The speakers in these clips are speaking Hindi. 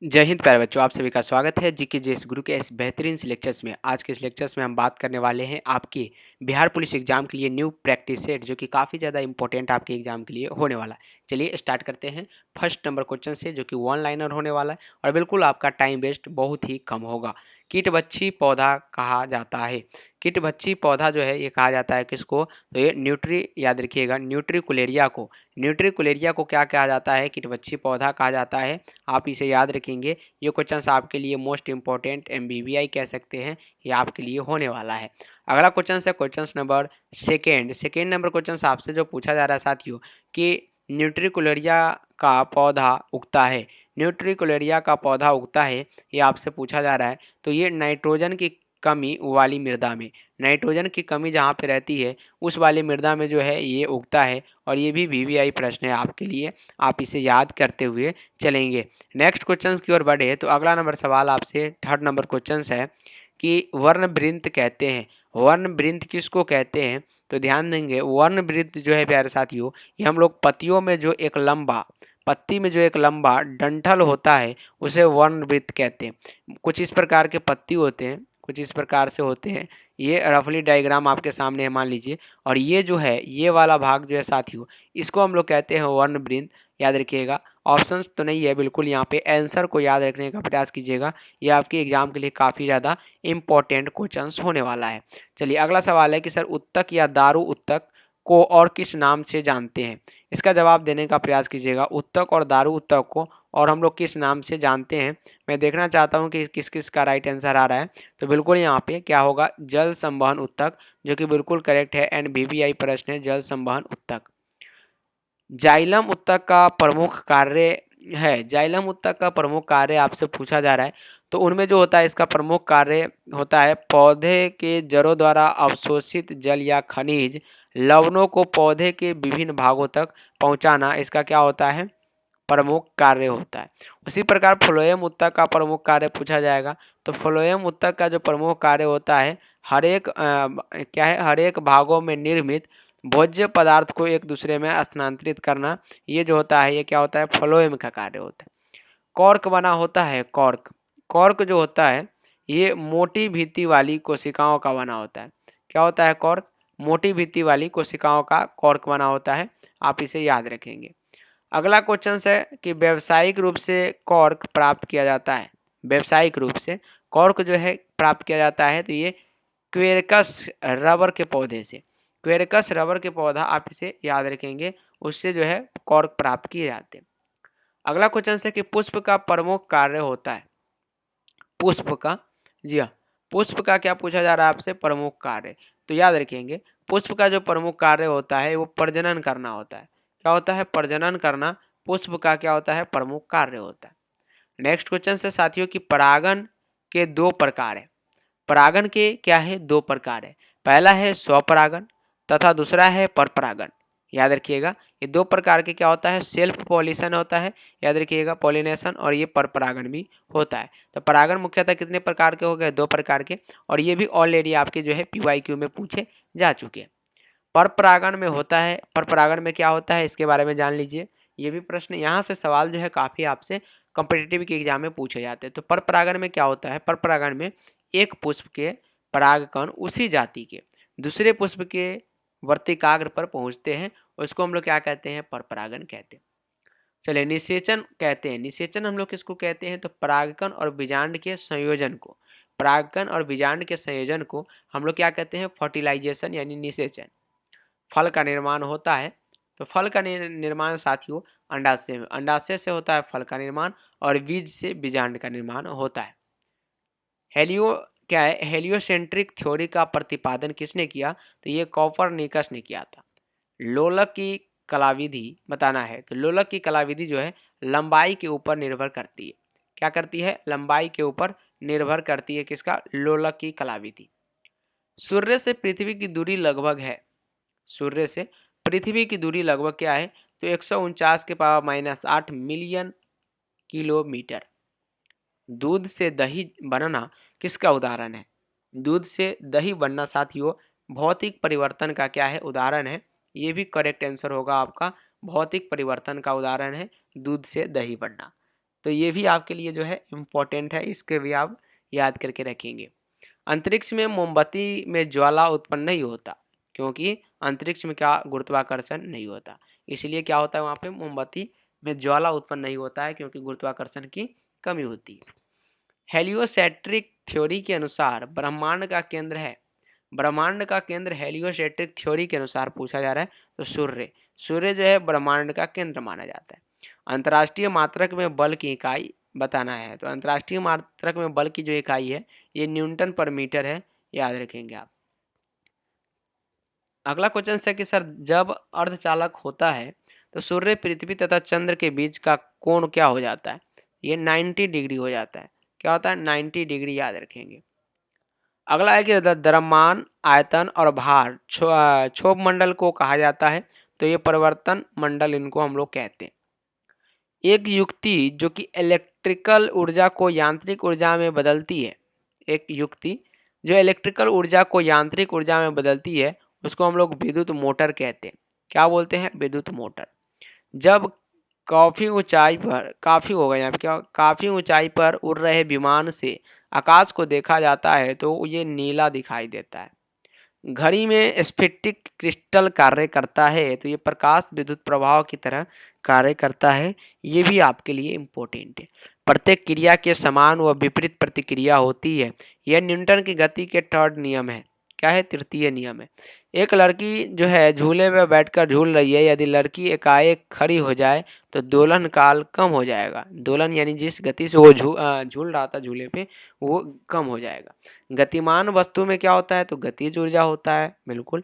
जय हिंद प्यारे बच्चों, आप सभी का स्वागत है जीके जेएस गुरु के इस बेहतरीन से लेक्चर्स में। आज के इस लेक्चर्स में हम बात करने वाले हैं आपके बिहार पुलिस एग्जाम के लिए न्यू प्रैक्टिस सेट, जो कि काफ़ी ज़्यादा इंपॉर्टेंट आपके एग्जाम के लिए होने वाला है। चलिए स्टार्ट करते हैं फर्स्ट नंबर क्वेश्चन से, जो कि वन लाइनर होने वाला है और बिल्कुल आपका टाइम वेस्ट बहुत ही कम होगा। कीटभक्षी पौधा कहा जाता है। कीटभक्षी पौधा जो है ये कहा जाता है किसको? तो ये न्यूट्री, याद रखिएगा, न्यूट्रीकुलेरिया को। न्यूट्रीकुलेरिया को क्या कहा जाता है? कीटभक्षी पौधा कहा जाता है। आप इसे याद रखेंगे। ये क्वेश्चन आपके लिए मोस्ट इंपॉर्टेंट एमबीबीआई कह सकते हैं, ये आपके लिए होने वाला है। अगला क्वेश्चन है question number second number question आपसे जो पूछा जा रहा है साथियों कि न्यूट्रीकुलेरिया का पौधा उगता है। न्यूट्रीकुलेरिया का पौधा उगता है, ये आपसे पूछा जा रहा है। तो ये नाइट्रोजन की कमी वाली मृदा में, नाइट्रोजन की कमी जहाँ पे रहती है उस वाली मृदा में जो है ये उगता है। और ये भी वीवीआई प्रश्न है आपके लिए, आप इसे याद करते हुए चलेंगे। नेक्स्ट क्वेश्चन की ओर बढ़े तो अगला नंबर सवाल आपसे थर्ड नंबर क्वेश्चन है कि वर्णवृंत कहते हैं। वर्णवृंत किसको कहते हैं? तो ध्यान देंगे, वर्णवृंत जो है प्यारे साथियों, ये हम लोग पत्तियों में जो एक लंबा, पत्ती में जो एक लंबा डंठल होता है उसे वर्णवृंत कहते हैं। कुछ इस प्रकार के पत्ती होते हैं, कुछ इस प्रकार से होते हैं। ये रफली डायग्राम आपके सामने है, मान लीजिए। और ये जो है, ये वाला भाग जो है साथियों, इसको हम लोग कहते हैं वर्णवृंत। याद रखिएगा, ऑप्शंस तो नहीं है, बिल्कुल यहाँ पे आंसर को याद रखने का प्रयास कीजिएगा। ये आपके एग्जाम के लिए काफ़ी ज़्यादा इंपॉर्टेंट क्वेश्चंस होने वाला है। चलिए अगला सवाल है कि सर उत्तक या दारू उत्तक को और किस नाम से जानते हैं? इसका जवाब देने का प्रयास कीजिएगा। उत्तक और दारू उत्तक को और हम लोग किस नाम से जानते हैं? मैं देखना चाहता हूँ कि किस किस का राइट आंसर आ रहा है। तो बिल्कुल यहाँ पे क्या होगा? जल संवहन उत्तक, जो कि बिल्कुल करेक्ट है एंड वीवीआई प्रश्न है जल संवहन उत्तक। जाइलम उत्तक का प्रमुख कार्य है। जाइलम उत्तक का प्रमुख कार्य आपसे पूछा जा रहा है। तो उनमें जो होता है, इसका प्रमुख कार्य होता है पौधे के जड़ों द्वारा अवशोषित जल या खनिज लवणों को पौधे के विभिन्न भागों तक पहुंचाना। इसका क्या होता है? प्रमुख कार्य होता है। उसी प्रकार फ्लोएम उत्तक का प्रमुख कार्य पूछा जाएगा। तो फ्लोएम उत्तक का जो प्रमुख कार्य होता है, हर एक क्या है, हर एक भागों में निर्मित भोज्य पदार्थ को एक दूसरे में स्थानांतरित करना। ये जो होता है, ये क्या होता है? फ्लोएम का कार्य होता है। कॉर्क बना होता है। कॉर्क, कॉर्क जो होता है ये मोटी भित्ति वाली कोशिकाओं का बना होता है। क्या होता है? कॉर्क मोटी भित्ति वाली कोशिकाओं का कॉर्क बना होता है। आप इसे याद रखेंगे। अगला क्वेश्चन है कि व्यावसायिक रूप से कॉर्क प्राप्त किया जाता है। व्यावसायिक रूप से कॉर्क जो है प्राप्त किया जाता है, तो ये क्वेरकस रबर के पौधे से। क्वेरकस रबर के पौधा, आप इसे याद रखेंगे, उससे जो है कॉर्क प्राप्त किए जाते हैं। अगला क्वेश्चन है कि पुष्प का प्रमुख कार्य होता है। पुष्प का, जी हाँ, पुष्प का क्या पूछा जा रहा है आपसे? प्रमुख कार्य। तो याद रखेंगे, पुष्प का जो प्रमुख कार्य होता है वो प्रजनन करना होता है। क्या होता है? प्रजनन करना पुष्प का क्या होता है? प्रमुख कार्य होता है। नेक्स्ट क्वेश्चन है साथियों कि परागन के दो प्रकार है। परागन के क्या है? दो प्रकार है। पहला है स्वपरागन तथा दूसरा है परपरागन। याद रखिएगा, ये दो प्रकार के क्या होता है? सेल्फ पॉलिनेशन होता है, याद रखिएगा, पॉलिनेशन, और ये परपरागन भी होता है। तो परागन मुख्यतः कितने प्रकार के हो गए? दो प्रकार के। और ये भी ऑलरेडी आपके जो है पीवाईक्यू में पूछे जा चुके हैं। परपरागन में होता है, परपरागन में क्या होता है इसके बारे में जान लीजिए। ये भी प्रश्न, यहाँ से सवाल जो है काफ़ी आपसे कॉम्पिटिटिव के एग्जाम में पूछे जाते हैं। तो परपरागन में क्या होता है? परपरागन में एक पुष्प के परागकण उसी जाति के दूसरे पुष्प के वर्तिकाग्र पर पहुंचते हैं, उसको हम लोग क्या कहते हैं? परपरागन कहते हैं। चलिए निषेचन कहते हैं। निषेचन हम लोग किसको कहते हैं? तो परागकण और बीजांड के संयोजन को, परागकण और बीजांड के संयोजन को हम लोग क्या कहते हैं? फर्टिलाइजेशन यानी निषेचन। फल का निर्माण होता है, तो फल का निर्माण साथियों अंडाशय में, अंडाशय से होता है फल का निर्माण, और बीज से बीजांड का निर्माण होता है। हेलियो क्या है? हेलियोसेंट्रिक थ्योरी का प्रतिपादन किसने किया? तो ये कॉपरनिकस ने किया था। लोलक की कलाविधि बताना है, तो लोलक की कलाविधि जो है लंबाई के ऊपर निर्भर करती है। क्या करती है? लंबाई के ऊपर निर्भर करती है। किसका? लोलक की कलाविधि। सूर्य से पृथ्वी की दूरी लगभग है। सूर्य से पृथ्वी की दूरी लगभग क्या है? तो 149 के पावर -8 मिलियन किलोमीटर। दूध से दही बनना किसका उदाहरण है? दूध से दही बनना साथियों भौतिक परिवर्तन का क्या है? उदाहरण है। ये भी करेक्ट आंसर होगा आपका। भौतिक परिवर्तन का उदाहरण है दूध से दही बनना। तो ये भी आपके लिए जो है इम्पोर्टेंट है, इसके भी आप याद करके रखेंगे। अंतरिक्ष में मोमबत्ती में ज्वाला उत्पन्न नहीं होता, क्योंकि अंतरिक्ष में क्या गुरुत्वाकर्षण नहीं होता, इसलिए क्या होता है वहाँ पे मोमबत्ती में ज्वाला उत्पन्न नहीं होता है, क्योंकि गुरुत्वाकर्षण की कमी होती है। हेलियोसेंट्रिक थ्योरी के अनुसार ब्रह्मांड का केंद्र है, ब्रह्मांड का केंद्र हेलियोसेंट्रिक थ्योरी के अनुसार पूछा जा रहा है तो सूर्य, सूर्य जो है ब्रह्मांड का केंद्र माना जाता है। अंतर्राष्ट्रीय मात्रक में बल की इकाई बताना है, तो अंतर्राष्ट्रीय मात्रक में बल की जो इकाई है ये न्यूटन पर मीटर है, याद रखेंगे आप। अगला क्वेश्चन है कि सर जब अर्धचालक होता है तो सूर्य पृथ्वी तथा चंद्र के बीच का कोण क्या हो जाता है, ये 90 डिग्री हो जाता है। क्या होता है 90 डिग्री, याद रखेंगे। अगला है कि द्रव्यमान आयतन और भार क्षोभ मंडल को कहा जाता है, तो ये परिवर्तन मंडल इनको हम लोग कहते हैं। एक युक्ति जो कि इलेक्ट्रिकल ऊर्जा को यांत्रिक ऊर्जा में बदलती है, एक युक्ति जो इलेक्ट्रिकल ऊर्जा को यांत्रिक ऊर्जा में बदलती है उसको हम लोग विद्युत मोटर कहते हैं। क्या बोलते हैं, विद्युत मोटर। जब काफी होगा यहाँ पे क्या, काफी ऊंचाई पर उड़ रहे विमान से आकाश को देखा जाता है तो ये नीला दिखाई देता है। घड़ी में स्फटिक क्रिस्टल कार्य करता है, तो ये प्रकाश विद्युत प्रभाव की तरह कार्य करता है, ये भी आपके लिए इम्पोर्टेंट है। प्रत्येक क्रिया के समान व विपरीत प्रतिक्रिया होती है, यह न्यूटन की गति के थर्ड नियम है। क्या है, तृतीय नियम है। एक लड़की जो है झूले में बैठकर झूल रही है, यदि लड़की एकाएक खड़ी हो जाए तो दोलन काल कम हो जाएगा। दोलन यानी जिस गति से वो झूल रहा था झूले पे, वो कम हो जाएगा। गतिमान वस्तु में क्या होता है, तो गतिज ऊर्जा होता है, बिल्कुल।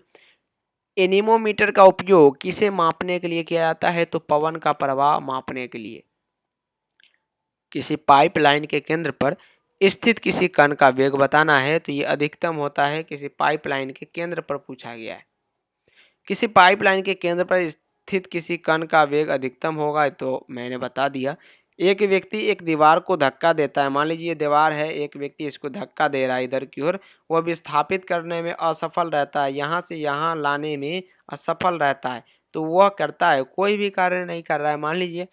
एनीमोमीटर का उपयोग किसे मापने के लिए किया जाता है, तो पवन का प्रवाह मापने के लिए। किसी पाइपलाइन के केंद्र पर स्थित किसी कण का वेग बताना है, तो ये अधिकतम होता है किसी पाइपलाइन के केंद्र पर पूछा गया है। किसी पाइपलाइन के केंद्र पर स्थित किसी कण का वेग अधिकतम होगा, तो मैंने बता दिया। एक व्यक्ति एक दीवार को धक्का देता है, मान लीजिए ये दीवार है, एक व्यक्ति इसको धक्का दे रहा है इधर की ओर, वह विस्थापित करने में असफल रहता है, यहाँ से यहाँ लाने में असफल रहता है, तो वह करता है, कोई भी कार्य नहीं कर रहा है। मान लीजिए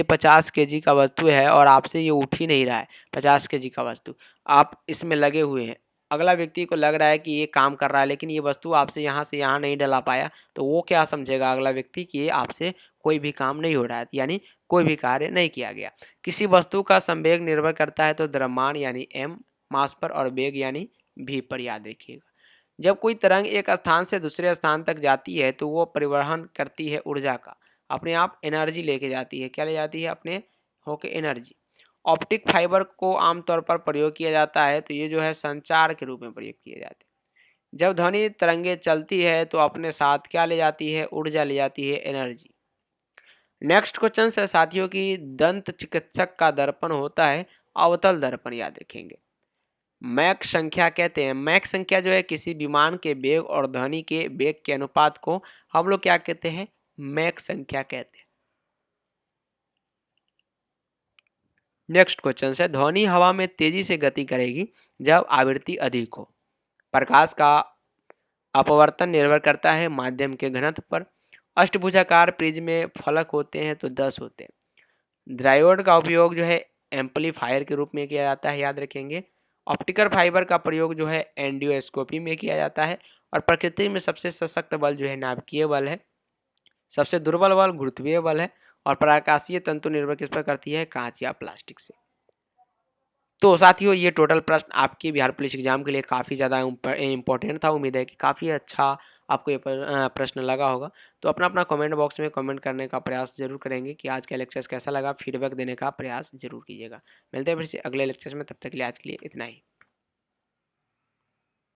50 केजी का वस्तु है और आपसे ये उठ ही नहीं रहा है, 50 केजी का वस्तु आप इसमें लगे हुए हैं, अगला व्यक्ति को लग रहा है कि ये काम कर रहा है, लेकिन ये वस्तु आपसे यहाँ नहीं डला पाया, तो वो क्या समझेगा अगला व्यक्ति कि ये आपसे कोई भी काम नहीं हो रहा है, यानी कोई भी कार्य नहीं किया गया। किसी वस्तु का संवेग निर्भर करता है तो द्रव्यमान यानी m मास पर और वेग यानी v पर, याद रखिएगा। जब कोई तरंग एक स्थान से दूसरे स्थान तक जाती है तो वो परिवहन करती है ऊर्जा का, अपने आप एनर्जी लेके जाती है। क्या ले जाती है, अपने होके एनर्जी। ऑप्टिक फाइबर को आमतौर पर प्रयोग किया जाता है, तो ये जो है संचार के रूप में प्रयोग किए जाते हैं। जब ध्वनि तरंगे चलती है तो अपने साथ क्या ले जाती है, ऊर्जा ले जाती है, एनर्जी। नेक्स्ट क्वेश्चन है साथियों की दंत चिकित्सक का दर्पण होता है अवतल दर्पण, याद रखेंगे। मैक संख्या कहते हैं, मैक संख्या जो है किसी विमान के वेग और ध्वनि के वेग के अनुपात को हम लोग क्या कहते हैं, मैक संख्या कहते हैं। नेक्स्ट क्वेश्चन है ध्वनि हवा में तेजी से गति करेगी जब आवृत्ति अधिक हो। प्रकाश का अपवर्तन निर्भर करता है माध्यम के घनत्व पर। अष्टभुजाकार प्रिज्म में फलक होते हैं तो 10 होते हैं। डायोड का उपयोग जो है एम्पलीफायर के रूप में किया जाता है, याद रखेंगे। ऑप्टिकल फाइबर का प्रयोग जो है एंडियोस्कोपी में किया जाता है। और प्रकृति में सबसे सशक्त बल जो है नाभिकीय बल है, सबसे दुर्बल बल गुरुत्वीय बल है। और प्रकाशीय तंतु निर्भर किस पर करती है, कांच या प्लास्टिक से। तो साथियों ये टोटल प्रश्न आपके बिहार पुलिस एग्जाम के लिए काफ़ी ज़्यादा इम्पोर्टेंट था। उम्मीद है कि काफ़ी अच्छा आपको ये प्रश्न लगा होगा। तो अपना अपना कमेंट बॉक्स में कमेंट करने का प्रयास जरूर करेंगे कि आज का लेक्चर्स कैसा लगा, फीडबैक देने का प्रयास जरूर कीजिएगा। मिलते हैं फिर से अगले लेक्चर्स में, तब तक के लिए आज के लिए इतना ही।